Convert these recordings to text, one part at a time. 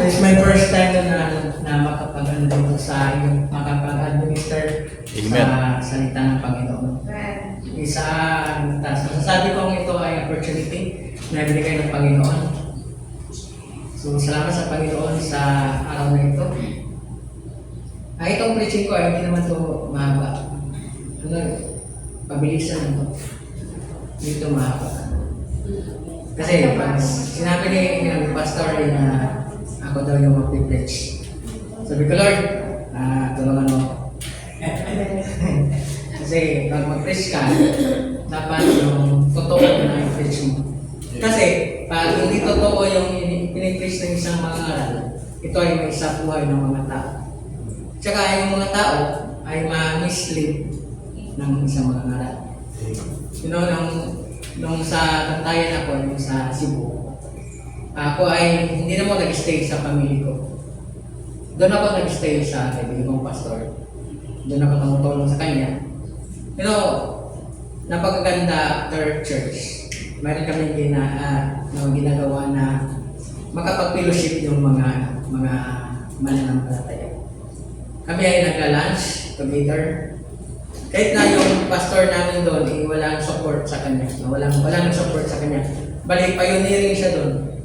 it's my first time na makapag-ano dito sa yung makapag-administer sa salita ng Panginoon. Isa, masasabi kong ito ay opportunity na binigay ng Panginoon. So, salamat sa Panginoon sa araw na ito. Itong preaching ko ay hindi naman ito mahaba. Pabilisan ito. Dito mahaba. Kasi pag sinabi ni pastor na ako daw yung mag-preach. Sabi ko, Lord, tulungan mo. Kasi pag mag-preach ka, dapat yung totoo na i-preach mo. Kasi pag hindi totoo yung pinipreach ng isang mga ngaral, ito ay may isa buhay ng mga tao. Tsaka yung mga tao ay ma-mislead ng isang mga ngaral. You know, nung sa Bantayan ako, yung sa Cebu, ako ay hindi naman nag-stay sa pamilya ko. Doon ako nag-stay sa kaibigan kong pastor. Doon ako tumutulong sa kanya. You know, napakaganda after church. Mayroon kami ginagawa na makapag-fellowship yung mga mananampalataya. Kami ay nagla-lunch together. Kahit na yung pastor namin doon, walang support sa kanya. Walang support sa kanya. Bali, pioneering siya doon.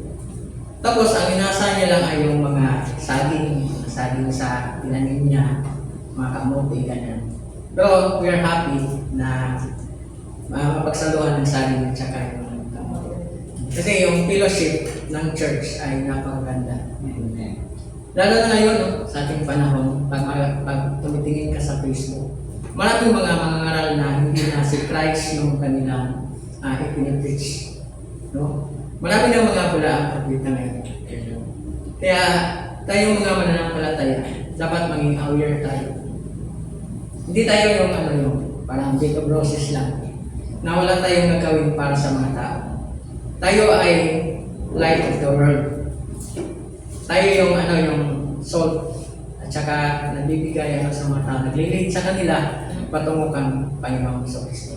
Tapos, ang inasa niya lang ay yung mga saging sa tinanim niya, mga kamote, ganyan. Pero, we are happy na mapagsaluhan ng saging at saka yung kamote. Kasi yung fellowship ng church ay napakaganda. Lalo na ngayon, sa ating panahon, pag tumitingin ka sa Facebook, maraming mga ngaral na hindi na si Christ yung kanilang ipinipreach. No? Marami ng mga pula ang pagkita ngayon. Kaya tayong mga mananampalataya, dapat maging aware tayo. Hindi tayo yung parang Jacob Roses lang, na wala tayong nagawin para sa mga tao. Tayo ay light of the world. Tayo yung yung salt. At saka nagbibigay sa mga tao, naglilid sa kanila patungo kang Panginoong Kristo.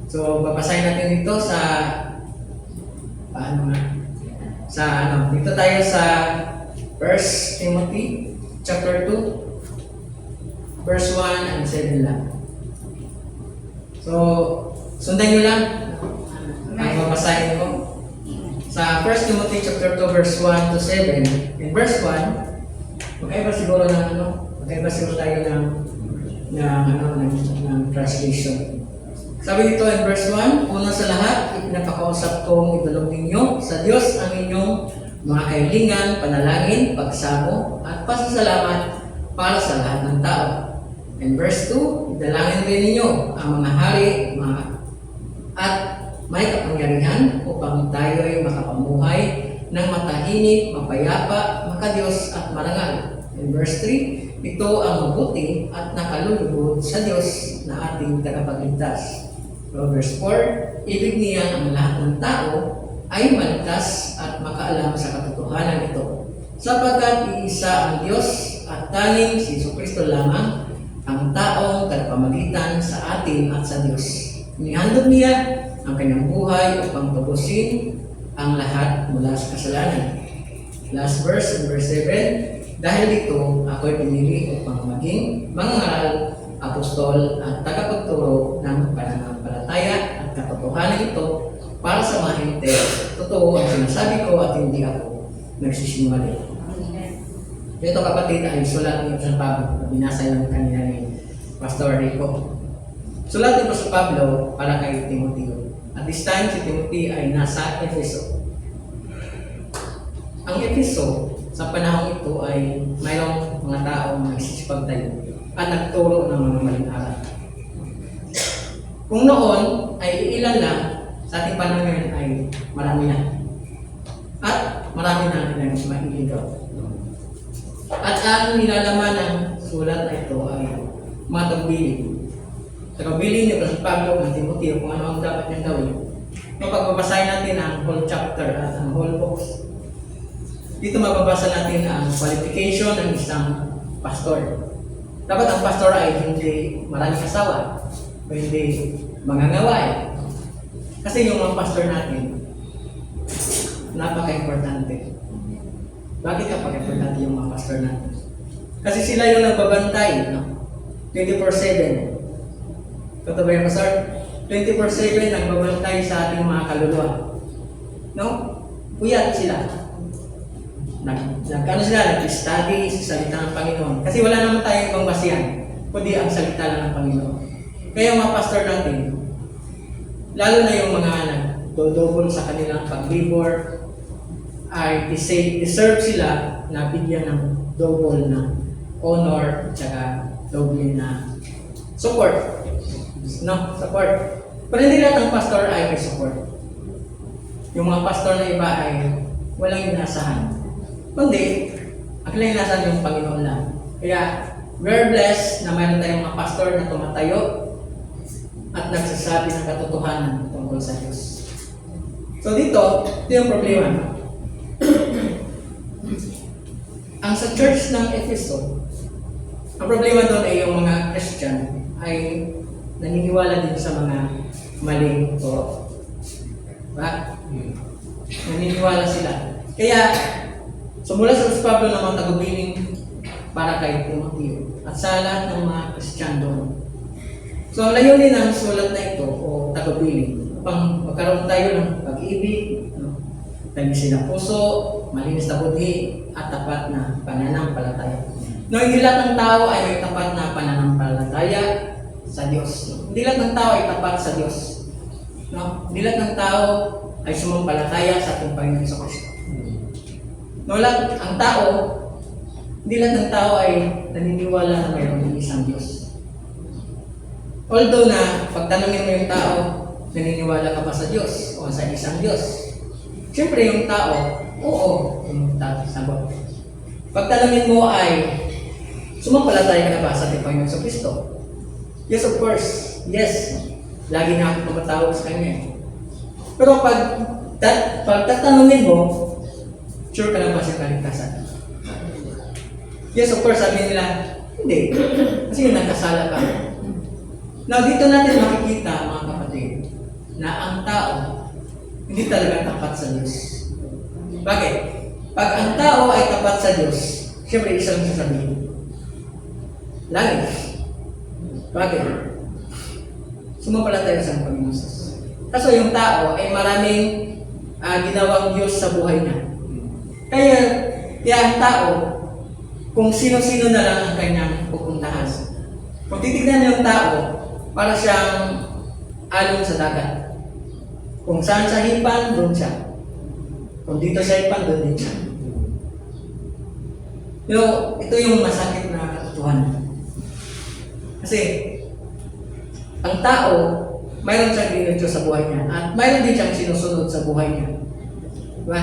So, babasahin natin dito sa dito tayo sa 1 Timothy chapter 2 verse 1 and 7 lang. So, sundan nyo lang ang babasahin ko. Sa 1 Timothy chapter 2 verse 1 to 7, in verse 1, magkaiba siguro tayo ng translation. Sabi dito in verse 1, una sa lahat, ipinapakausap kong idulog ninyo sa Diyos ang inyong mga kahilingan, panalangin, pagsamo, at pasasalamat para sa lahat ng tao. In verse 2, idalangin rin ninyo ang mga hari at may kapangyarihan upang tayo ay makapamuhay ng matahimik, mapayapa, makadiyos at marangal. In verse 3, ito ang mabuti at nakalulugod sa Diyos na ating tagapagligtas. So, verse 4, ibig niya ang lahat ng tao ay maligtas at makaalam sa katotohanan ito. Sapagkat iisa ang Diyos at tanging si Jesucristo lamang ang taong tagapamagitan sa atin at sa Diyos. Inihandog niya ang kanyang buhay upang tubusin ang lahat mula sa kasalanan. Last verse, in verse 7, dahil dito ako'y pinili upang maging mangaral, apostol at tagapagturo ng pananampalataya at katotohanan ito para sa mga hinte. Totoo ang sinasabi ko at hindi ako nagsisinungaling. Ito kapatid ay sulat ni San Pablo na binasa yung kanina ni Pastor Rico. Sulat ni Pastor Pablo para kay Timoteo. At this time si Timothy ay nasa Efeso. Ang Efeso sa panahon ito ay mayroong mga taong nagsisipagtayo at nagturo ng mga maling aral. Kung noon ay ilan lang, sa ating panahon ngayon ay marami na. At marami na mailigaw. At ang nilalaman ng sulat na ito ay mga tagbilin. Tagbilin ni Pastor Pablo ng Timoteo kung ano ang dapat niyang gawin. Mapagbabasahin natin ang whole chapter at ang whole books. Dito mababasa natin ang qualification ng isang pastor. Dapat ang pastor ay hindi maraming asawa o hindi mangangaway. Kasi yung mga pastor natin, napaka-importante. Bakit kapag importante yung mga pastor natin? Kasi sila yung nagbabantay, no? 24/7. Totoo ba yung pastor? 24/7 nagbabantay sa ating mga kaluluwa. No? Puyat sila. Nagkano sila, nag-study sa salita ng Panginoon. Kasi wala naman tayong ibang basihan, kundi ang salita lang ng Panginoon. Kaya mga pastor natin, lalo na yung mga nagdodobol sa kanilang paglibor, ay deserve sila na bigyan ng double na honor at saka double na support. No, support. Pero hindi lahat ng pastor ay may support. Yung mga pastor na iba ay walang inasahan. Kundi, ang inasahan yung Panginoon lang. Kaya, we're blessed na mayroon tayong mga pastor na tumatayo at nagsasabi ng katotohanan tungkol sa Diyos. So dito, ito yung problema. Ang sa church ng Efeso, ang problema doon ay yung mga Christian ay naniniwala din sa mga maling turo. Diba? Naniniwala sila. Kaya, sumula sa Pablo ng mga tagubilin para kay Timoteo at sa lahat ng mga Christian doon. So, ang layunin ng sulat na ito o tagubilin upang magkaroon tayo ng pag-ibig, tanis ng puso, malinis na budhi, at tapat na pananampalataya. No, hindi lahat ng tao ay may tapat na pananampalataya sa Diyos. Hindi lahat ng tao ay tapat sa Diyos. No? Hindi lahat ng tao ay sumampalataya sa ating Panginoon sa Kristo. No, ang tao, hindi lahat ng tao ay naniniwala na mayroong isang Diyos. Although na pagtanungin mo yung tao, naniniwala ka ba sa Diyos o sa isang Diyos? Siyempre yung tao, oo, yung sagot. Pagtanungin mo ay, sumampalataya ka na ba sa ating Panginoon sa Kristo? Yes, of course. Yes. Lagi na ako tumatawag sa Kanya. Pero pag tatanungin mo, sure ka na ba sa kaligtasan? Yes, of course. Sabi nila, hindi. Kasi nagkasala ka. Now, dito natin makikita, mga kapatid, na ang tao, hindi talaga tapat sa Diyos. Bakit? Pag ang tao ay tapat sa Diyos, siyempre isang sasabihin. Langit. Bakit? Sumampalataya sa Panginoon. Kaso yung tao ay maraming ginawang Diyos sa buhay niya. Kaya ang tao, kung sino-sino na lang ang kanyang pupuntahan. Kung titignan niyo yung tao, para siyang alon sa dagat. Kung saan sa hipan, doon siya. Kung dito sa hipan, doon din siya. Ito yung masakit na katotohanan. Kasi, ang tao, mayroon siyang ginudyo sa buhay niya at mayroon din siyang sinusunod sa buhay niya. Diba?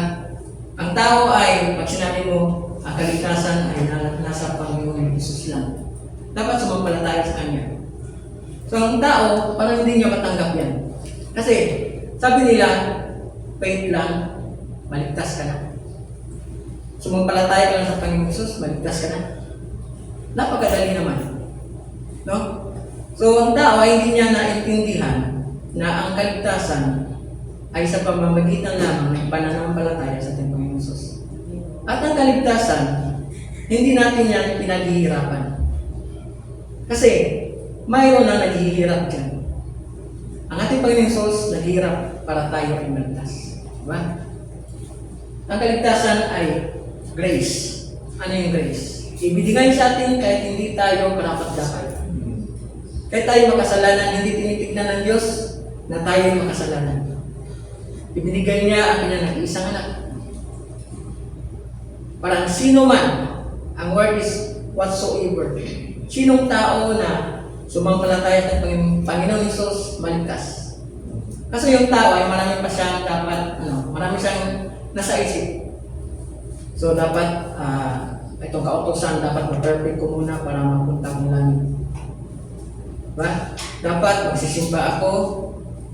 Ang tao ay, pag sinabi mo, ang kaligtasan ay nasa Panginoon Jesus lang. Dapat sumampalataya sa Kanya. So, ang tao, parang hindi niya matanggap yan. Kasi, sabi nila, faith lang, maligtas ka na. Sumampalataya ka lang sa Panginoon Jesus, maligtas ka na. Napakadali naman. No? So, ang tao ay hindi niya naintindihan na ang kaligtasan ay sa pamamagitan lamang ng pananampalataya sa ating Panginoon Jesus. At ang kaligtasan, hindi natin yan pinaghihirapan. Kasi, mayroon na naghihirap dyan. Ang ating Panginoon Jesus, naghihirap para tayo ay maligtas. Diba? Ang kaligtasan ay grace. Ano yung grace? Ibinigay sa atin kahit hindi tayo karapat-dapat. Kahit tayo makasalanan, hindi tinitignan ng Diyos na tayo makasalanan. Ibinigay niya ang kanyang nag-iisang anak. Parang sino man, ang word is whatsoever. Sinong tao na sumampalataya sa Panginoon Jesus, maligtas. Kasi yung tao ay marami pa siyang dapat, marami siyang nasa isip. So dapat, itong kautosan, dapat ma-perfect ko muna para mapunta ng langit. Diba? Dapat magsisimba ako,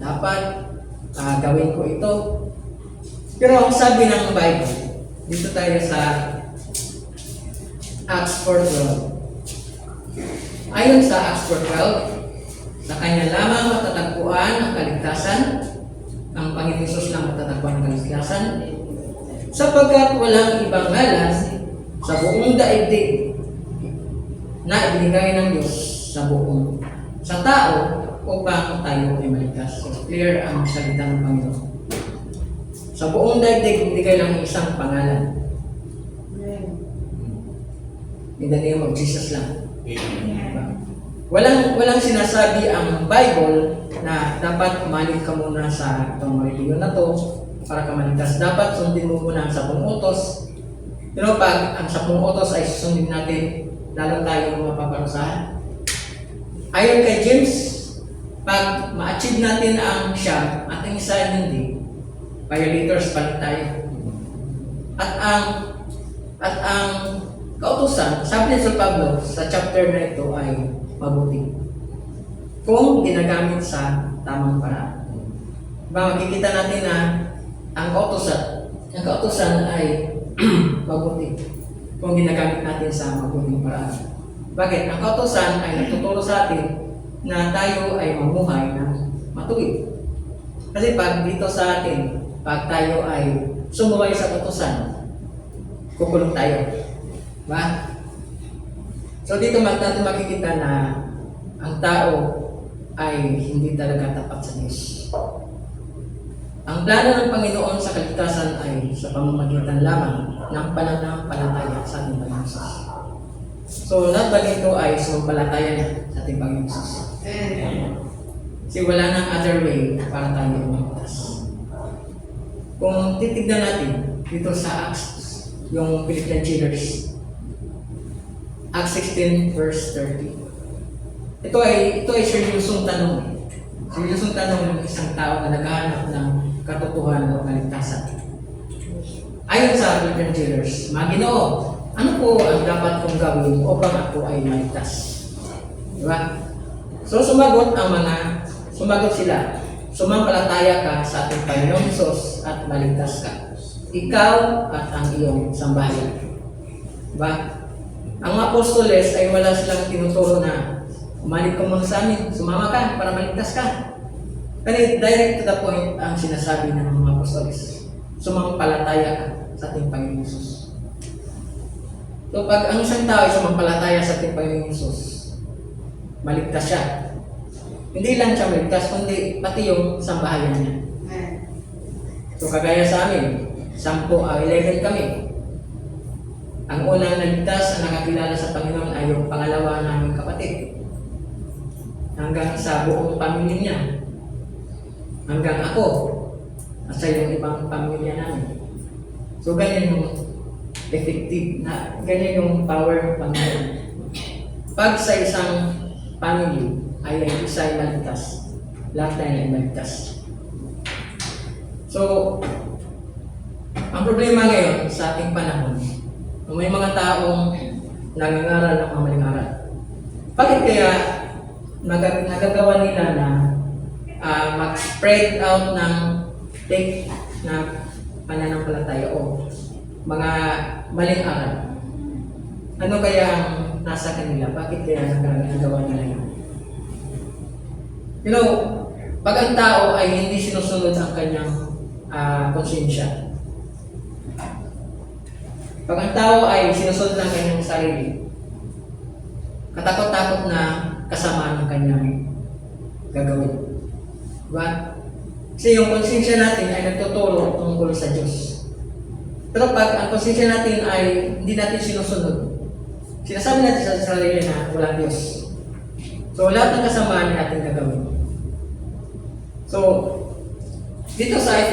dapat gawin ko ito. Pero ang sabi ng Bible, dito tayo sa Acts 4:12. Ayon sa Acts 4:12, sa kanya lamang matatagpuan ang kaligtasan, ang Panginoon Jesus lang matatagpuan ang kaligtasan, Sapagkat walang ibang ngalan sa buong daigdig na ibinigay ng Diyos sa tao upang tayo ay maligtas. So, clear ang salita ng Panginoon. Sa buong daigdig, ibinigay lang isang pangalan. In the name of Jesus lang. Walang sinasabi ang Bible na dapat malig ka muna sa itong religion na to para ka maligtas. Dapat sundin mo muna ang 10 utos. Pero pag ang 10 utos ay susundin natin, lalo tayo mapaparusahan. Ayon kay James, pag ma-achieve natin ang siyam at ang isa ay hindi, violators pa rin tayo. At ang kautusan, sabi ni San Pablo sa chapter na ito ay mabuti kung ginagamit sa tamang paraan. Makikita natin na ang kautusan ay mabuti kung ginagamit natin sa mabuting paraan. Bakit? Ang kautusan ay nagtuturo sa atin na tayo ay mamuhay ng matuwid. Kasi pag dito sa atin, pag tayo ay sumuway sa kautusan, kukulong tayo. Diba? So dito natin makikita na ang tao ay hindi talaga tapat sa Diyos. Ang plano ng Panginoon sa kaligtasan ay sa pamamagitan lamang ng pananampalataya sa ating Panginoon Jesus. So lahat ba dito ay sumampalataya na sa ating Panginoon Jesus? Kasi wala nang other way para tayo umaligtas. Kung titignan natin dito sa Acts, yung Philippian jailers, Acts 16 verse 30. Ito ay seryosong tanong. Seryosong tanong ng isang tao na naghahanap ng katotohanan o kaligtasan. Ayon sa Philippian jailers, mga Ginoo, ano po ang dapat kong gawin upang ako ay maligtas? Diba? So sumagot sila, sumampalataya ka sa ating Panginoong Hesus at maligtas ka. Ikaw at ang iyong sambahayan. Diba? Ang apostoles ay wala silang tinuturo na umalig ka muna sa amin, sumama ka para maligtas ka. Kasi direct to the point ang sinasabi ng mga apostoles. Sumampalataya ka sa ating Panginoong Hesus. So pag ang isang tao ay sumampalataya sa ating Panginoong Hesus, maligtas siya. Hindi lang siya maligtas, kundi pati yung sambahayan niya. So kagaya sa amin, 11 kami. Ang unang naligtas ang nakakilala sa Panginoon ay yung pangalawa naming kapatid. Hanggang sa buong pamilya niya. Hanggang ako. At sa yung ibang pamilya namin. So ganyan yung effective na, ganyan yung power ng Panginoon. Pag sa isang family ay isa ay maligtas, lahat tayo ay maligtas. So, ang problema ngayon sa ating panahon, may mga taong nangangaral ng mga maling aral. Bakit kaya nagagawa nila na mag-spread out ng fake na pananampalataya o mga maling aral? Ano kaya ang nasa kanila? Bakit kaya nagagawa nila yun? You know, pag ang tao ay hindi sinusunod ang kanyang konsensya, pag ang tao ay sinusunod ng kanyang sarili, katakot-takot na kasama ang kanyang gagawin. Diba? Kasi yung konsensya natin ay nagtuturo tungkol sa Diyos. Pero pag ang konsensya natin ay hindi natin sinusunod, sinasabi natin sa sarili na walang Diyos. So lahat ng kasamaan natin gagawin. So, dito sa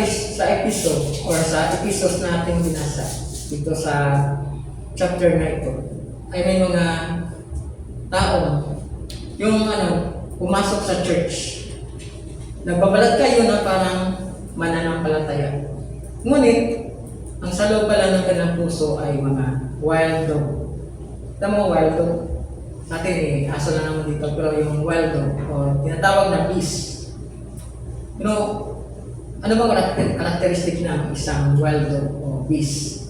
episode or sa episodes natin binasa, dito sa chapter na ito, ay may mga tao, yung pumasok sa church. Nagbabalat kayo na parang mananampalataya. Ngunit, ang sa loob pala ng kanilang puso ay mga wild dog. Tama mo, wild dog? Natin aso na naman dito, pero yung wild dog, o tinatawag na beast. You know, ano bang karakteristik ng isang wild dog o beast?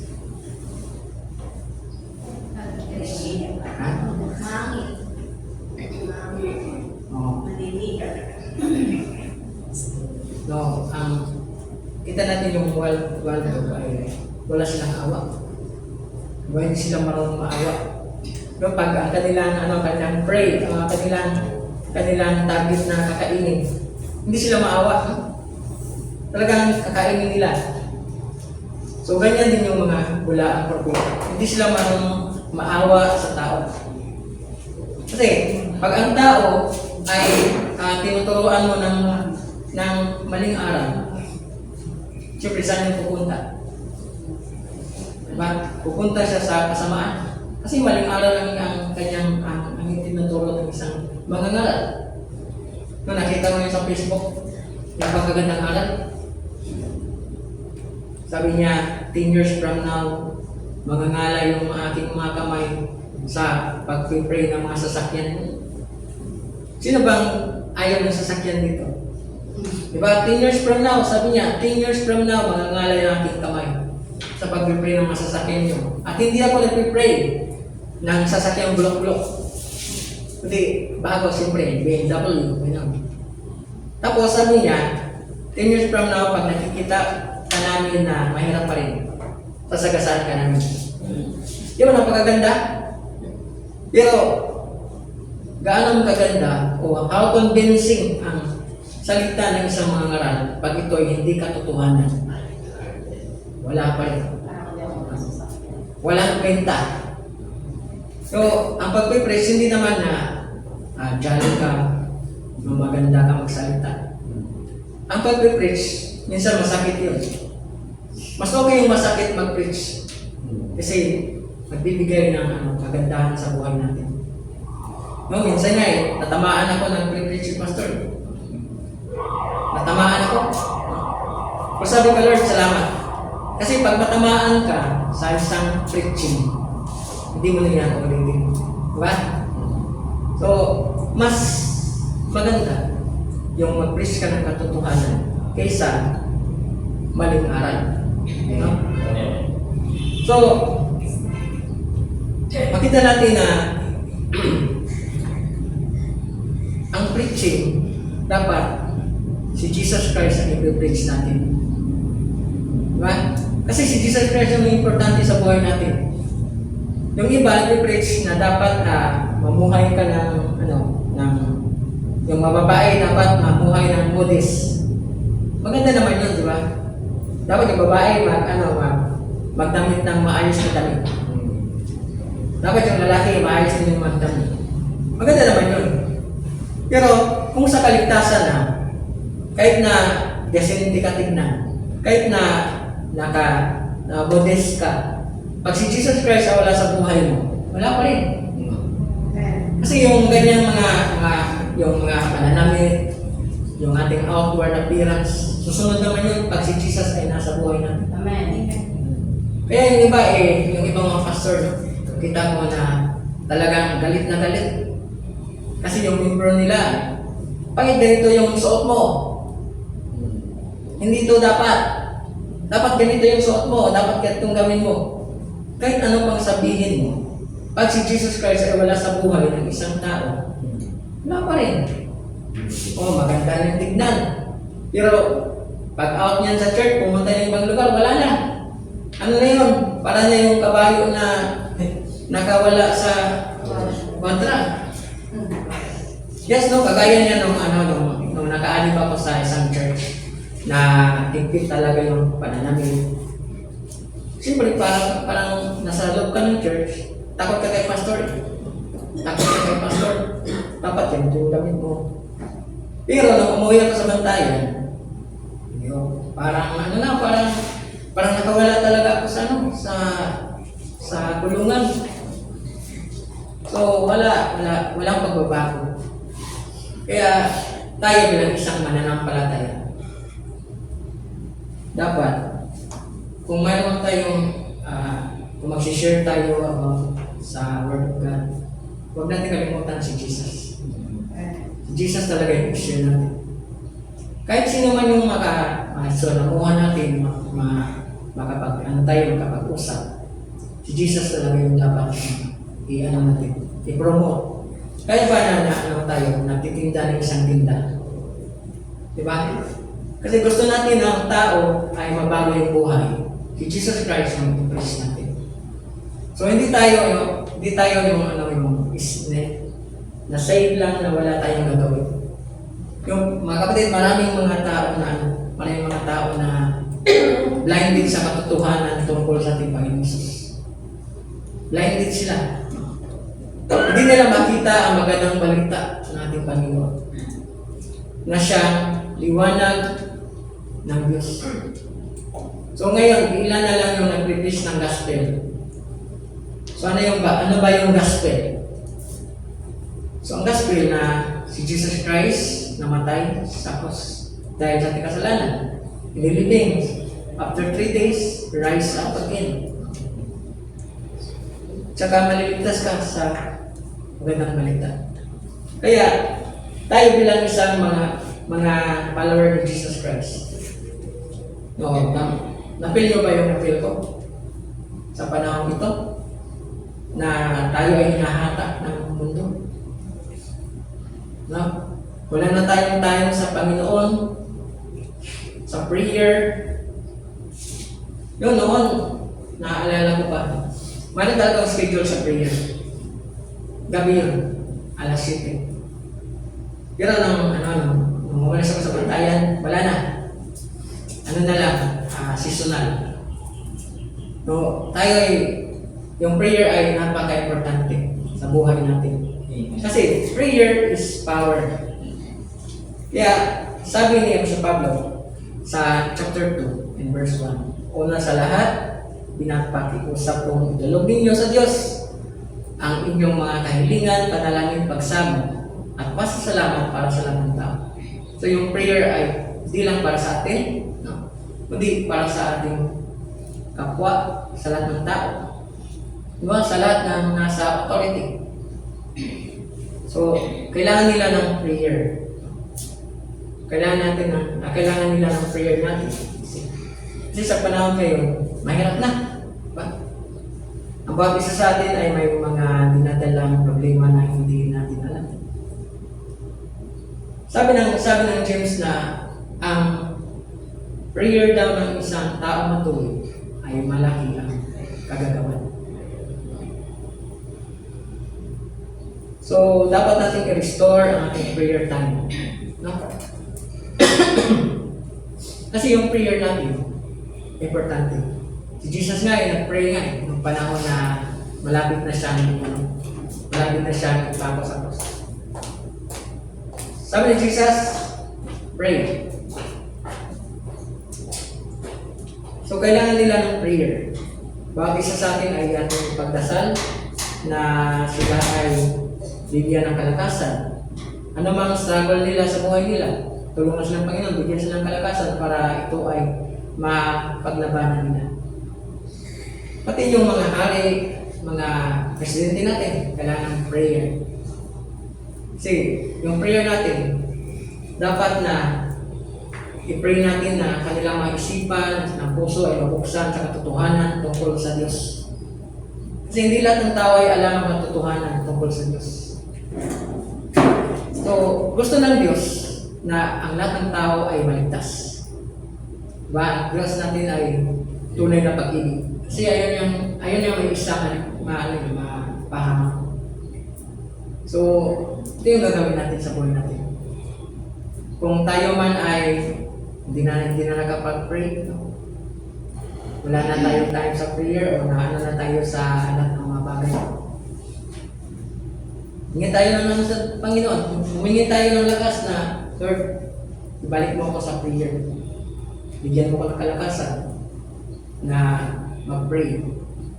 No, kita natin yung wild dog ay wala silang awa. Diba? Hindi sila marunong maawa. No, pag ang kanilang prey, kanilang target na kakainin, hindi sila maawa. No? Talagang kakainin nila. So, ganyan din yung mga bulaang propeta. Hindi sila marunong maawa sa tao. Kasi, pag ang tao ay tinuturuan mo ng maling aral, siyempre saan yung pupunta? Diba? Pupunta siya sa kasamaan. Kasi maling aral ang kanyang ang tinuturo ng isang mangangaral. No, nakita mo yun sa Facebook, yung pagkagandang aral. Sabi niya, 10 years from now, mangangalay yung aking mga kamay sa pag-pray ng mga sasakyan. Sino bang ayaw ng sasakyan dito? Diba? 10 years from now, sabi niya, 10 years from now, mangangalay ang aking kamay sa pag-pray ng mga sasakyan niyo. At hindi ako nag-pray ng sasakyang bulok-bulok. Hindi, bago siyempre, BMW, gano'n. Tapos sabi niya, 10 years from now, pag nakikita ka namin na mahirap pa rin, sasagasaan ka namin. Di ba napakaganda? Pero, gaano kaganda o how convincing ang salita ng isang mga ngaral pag ito ay hindi katotohanan? Wala pa rin. Walang kwenta. So, ang pag-preach, hindi naman na jolly ka, maganda ka magsalita. Ang pag-preach, minsan masakit yun. Mas okay yung masakit mag-preach. Kasi, magbibigay ng kagandahan sa buhay natin. No, minsan nga natamaan ako ng pre-preach pastor. Natamaan ako. Pero sabi ko, Lord, salamat. Kasi pag matamaan ka sa isang preaching, hindi mo na yan ulitin. Diba? So, mas maganda yung mag-preach ka ng katotohanan kaysa maling aral. No? So, makita natin na ang preaching dapat si Jesus Christ ang i-preach natin. Diba? Kasi si Jesus Christ ang importante sa buhay natin. Yung iba, i-preach na dapat mamuhay ka yung mababae dapat mamuhay ng modest. Maganda naman yun, di ba? Dapat yung babae magdamit ng maayos na damit. Dapat yung lalaki maayos din yung magdamit. Maganda naman yun. Pero kung sa kaligtasan na, kahit na gasin hindi ka tignan, kahit na modest ka, pag si Jesus Christ wala sa buhay mo, wala pa rin. Kasi yung ganyang mga pananamit, yung ating outward appearance, susunod naman yun pag si Jesus ay nasa buhay natin. Amen. Kaya yung iba yung ibang mga pastor, kita mo na talagang galit na galit. Kasi yung membro nila, bakit ganito yung suot mo? Hindi ito dapat. Dapat ganito yung suot mo, dapat ganitong gawin mo. Kahit ano pang sabihin mo, pag si Jesus Christ ay wala sa buhay ng isang tao, wala pa rin. Maganda yung tignan. Pero, pag out niyan sa church, pumunta niya ibang lugar, wala na. Ano na yun? Para na yung kabayo na nakawala sa kontra. Yes, no? Kagaya niya nung nakaanib ako sa isang church na tigpit talaga yung pananamit. Siyempre, parang nasa loob ka ng church, takot ka kay pastor. Takot ka kay pastor. Dapat yan, yung damit mo. Pero nung umuwi ako sa bantayan, parang nakawala talaga ako sa kulungan. So, walang pagbabago. Kaya, tayo bilang isang mananampalataya, dapat, kung mayroon tayong, kung mag-share tayo sa Word of God, huwag natin kalimutan si Jesus. Si Jesus talaga yung share natin. Kahit sino man yung makasalamuhan natin, makapag-usap, si Jesus talaga yung dapat i-promote. Kaya ba tayo, nagtitinda ng isang tinda? Diba? Kasi gusto natin na ang tao ay mabago yung buhay. Si Jesus Christ ang impress natin. So hindi tayo yung na save lang na wala tayong gagawin. Yung mga kapatid, maraming mga tao na blinded sa katotohanan tungkol sa ating Panginoon Jesus. Blinded sila. Hindi nila makita ang magandang balita ng ating Panginoon na siyang liwanag ng Diyos. So ngayon, ilan na lang yung nag-preach ng gospel. So ano ba yung gospel? So ang gospel na si Jesus Christ namatay sa cross dahil sa ating kasalanan. Inilibing. After 3 days, rise up again. Tsaka maliligtas ka sa magandang balita. Kaya, tayo bilang isang mga follower ni Jesus Christ. No, na-feel nyo ba yung na-feel ko? Sa panahon ito? Na tayo ay hinahatak ng mundo. No? Wala na tayong sa Panginoon, sa prayer. Yun, noon, naaalala ko pa. Mali talaga ang schedule sa prayer. Gabi yun, alas 7. Pero nung umalis ako sa bantayan, wala na. Ano na lang, seasonal. So, tayo yung prayer ay napaka-importante sa buhay natin. Kasi prayer is power. Kaya, sabi ni Apostol Pablo sa chapter 2 in verse 1, una sa lahat, pinapakiusap kong idulog ninyo sa Diyos ang inyong mga kahilingan, panalangin, pagsamo, at pasasalamat para sa lahat ng tao. So yung prayer ay hindi lang para sa atin, no? Kundi para sa ating kapwa, sa lahat ng tao. Diba? Sa lahat ng nasa authority. So, kailangan nila ng prayer. Kailangan nila ng prayer natin. Kasi sa panahon ngayon, mahirap na. Diba? Ang bawat isa sa atin ay may mga dinadalang problema na hindi natin alam. Sabi ng James na ang prayer daw ng isang tao matuwid ay malaki ang kagagawan. So, dapat natin i-restore ang ating prayer time. No? Kasi yung prayer natin, importante. Si Jesus nga nag-pray nga nung panahon na malapit na siyang ipapasapos. Sabi ni Jesus, pray. So, kailangan nila ng prayer. Bawat isa sa atin ay ating pagdasal na sila ay bigyan ng kalakasan. Ano mang struggle nila sa buhay nila, tulungan sila ng Panginoon, bigyan sila ng kalakasan para ito ay mapaglabanan nila. Pati yung mga hari, mga presidente natin, kailangan ng prayer. Kasi yung prayer natin, dapat na i-pray natin na kanilang mga isipan, ng puso ay mabuksan sa katotohanan tungkol sa Diyos. Kasi hindi lahat ng tao ay alam ang katotohanan tungkol sa Diyos. So, gusto ng Diyos na ang lahat ng tao ay maligtas. Diba? Ang Diyos natin ay tunay na pag-ibig. Kasi ayun yung may isang mapahamak. So, ito yung gagawin natin sa buhay natin. Kung tayo man ay hindi na nakapag-pray, no? Wala na tayong time sa prayer o naano na tayo sa lahat ng mga bagay. Humingi tayo ng sa Panginoon. Humingi tayo ng lakas na, Lord, ibalik mo ako sa prayer. Bigyan mo ko ng kalakasan na mag-pray.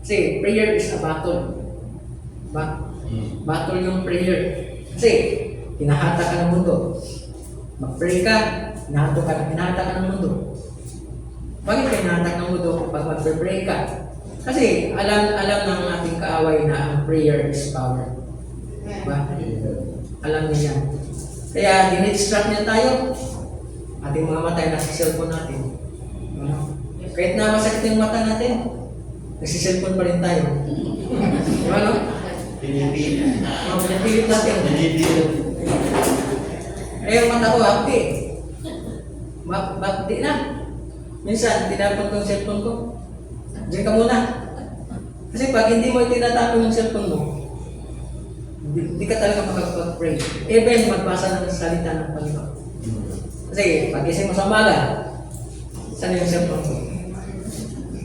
Kasi prayer is a battle. Battle yung prayer. Kasi hinahata ka ng mundo. Mag-pray ka, hinahata ka ng mundo. Bakit ka hinahatak ng mundo kapag mag-pray ka? Kasi alam ng ating kaaway na ang prayer is power. Diba? Alam niya yan. Kaya dinidistract niya tayo. Ating mga mata ay nasa cellphone natin. Kahit na masakit yung mata natin, nagsiselfone pa rin tayo. Diba no? Pinipilit natin. Eh yung mata ko, hapti. Bakti na. Minsan, tinapon ko yung cellphone ko. Diyan ka muna. Kasi pag hindi mo itinatapon yung cellphone mo, hindi ka talaga makakapag-pray. Even magbasa ng salita ng Panginoon. Kasi pag-isip mo sa umaga, saan yung cellphone mo?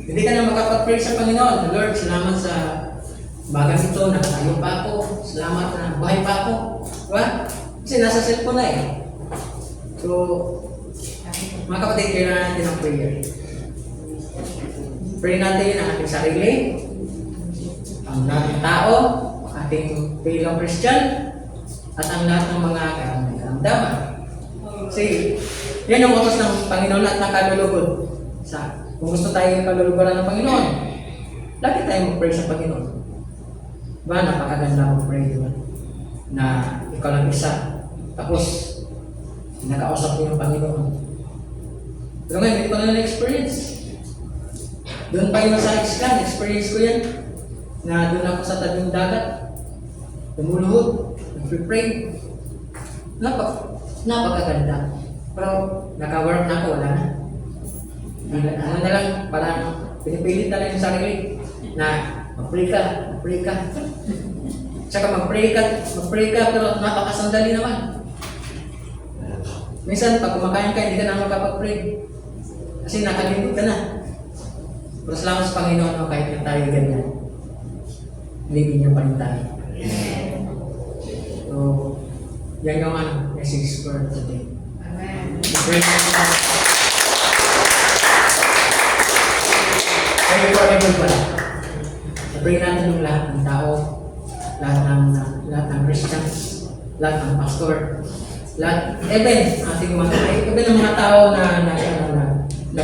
Hindi ka na makapag-pray sa Panginoon. Lord, salamat sa bagang ito, nakatayo pa ako. Salamat na buhay pa ako. Diba? Kasi nasa cellphone na eh. So, mga kapatid, kailangan natin ang prayer. Pray natin ang ating sarili, ang lahat ng tao, ating fellow Christian, at ang lahat ng mga karamdaman. Kasi, yan yung utos ng Panginoon at ng kalulugod. Kung gusto tayo kalulugoran ng Panginoon, lagi tayo mag-pray sa Panginoon. Diba? Napakaganda mag-pray, diba? Na ikaw lang isa. Tapos, nakausap mo yung Panginoon. Pero ngayon, hindi ko na na-experience. Doon pa yung sa Islam, experience ko yan. Na doon ako sa tabing dagat. Lumuluhod, nag-pray. Napakaganda. Pero naka-work na ako, wala na. Ano na lang, parang pinipilit na lang yung sarili na mag-pray ka. Tsaka mag-pray ka, pero napakasandali naman. Minsan, pag kumakain ka, hindi ka na makapag-pray. Kasi nakalimutan ka na. Pero salamat sa Panginoon, no, kahit na tayo ganyan. Living niya pa rin tayo. So, yan yung message for today. Amen. Very important pala. Pray natin yung lahat ng tao, lahat ng Christians, lahat ng pastor, even ng mga tao na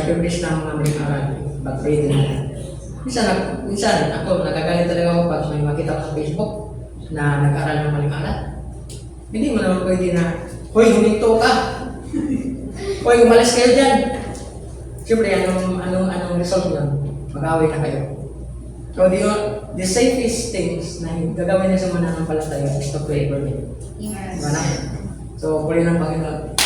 privilege ng mga may aral, pag-pray din natin. Minsan ako, nagagalit talaga ako pag may makita ko sa Facebook na nag-aral ng maling aral. Hindi mo naman pwede na, hoy, huminto ka! Hoy, umalis kayo dyan! Siyempre, anong result nun? Mag-away na kayo. So, the safest things na gagawin niya sa mananampalataya is to pray for them. Yes. Diba na? So, puri ng Panginoon.